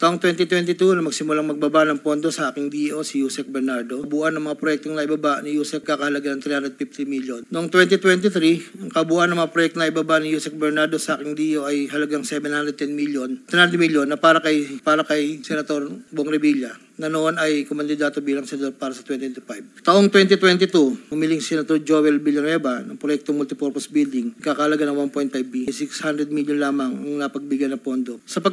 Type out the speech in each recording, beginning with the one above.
Taong 2022 na magsimulang magbaba ng pondo sa aking DO si Yusek Bernardo. Kabuuan ng mga proyektong naibaba ni Yusek kakahalaga ng 350 million. Noong 2023, ang kabuuan ng mga proyektong naibaba ni Yusek Bernardo sa aking DO ay halagang 710 million. 300 million na para kay Senator Bong Revilla na noon ay kumandidato bilang senador para sa 2025. Taong 2022, humiling si Senator Joel Villanueva ng proyektong multipurpose building, kakalaga ng 1.5 billion, 600 million lamang ang napagbigyan na pondo. Sa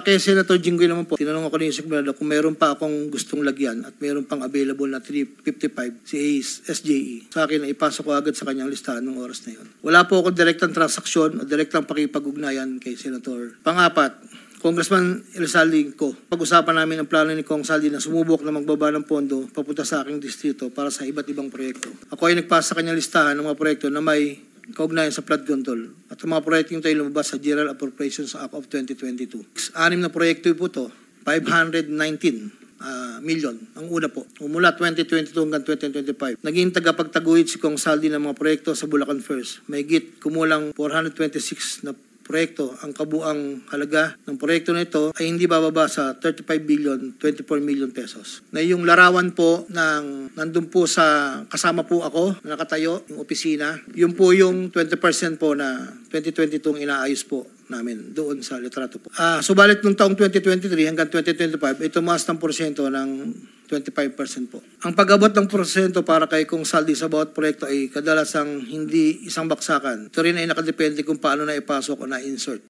kay Senator Jinggoy naman po, tinanong ako ni Yusek Bernardo kung meron pa akong gustong lagyan at meron pang available na 355 si SJE. Sa akin, ipasok ko agad sa kanyang listahan ng oras na yun. Wala po ako direktang transaksyon o direktang pakipag-ugnayan kay Senator. Pangapat, Congressman Elsaldi ko. Pag-usapan namin ang plano ni Kong Saldi na sumubok na magbaba ng pondo papunta sa aking distrito para sa iba't ibang proyekto. Ako ay nagpasa sa kanyang listahan ng mga proyekto na may kaugnayan sa flood control at ang mga proyekto yung tayo lumabas sa General Appropriations Act of 2022. 6 na proyekto po to, 519 million. Ang una po, mula 2022 hanggang 2025. Naging tagapagtaguhit si Kong Saldi ng mga proyekto sa Bulacan First. May kumulang 426 na proyekto. Ang kabuang halaga ng proyekto na ito ay hindi bababa sa 35 billion, 24 million pesos. Na yung larawan po nandun po sa kasama po ako, nakatayo, yung opisina. Yun po yung 20% po na 2022 inaayos po namin doon sa litrato po. Subalit nung taong 2023 hanggang 2025, ito tumaas ng porsyento ng 25% po. Ang pag-abot ng porsyento para kay Kong Saldi sa bawat proyekto ay kadalasang hindi isang baksakan. Ito rin ay nakadepende kung paano na ipasok o na-insert.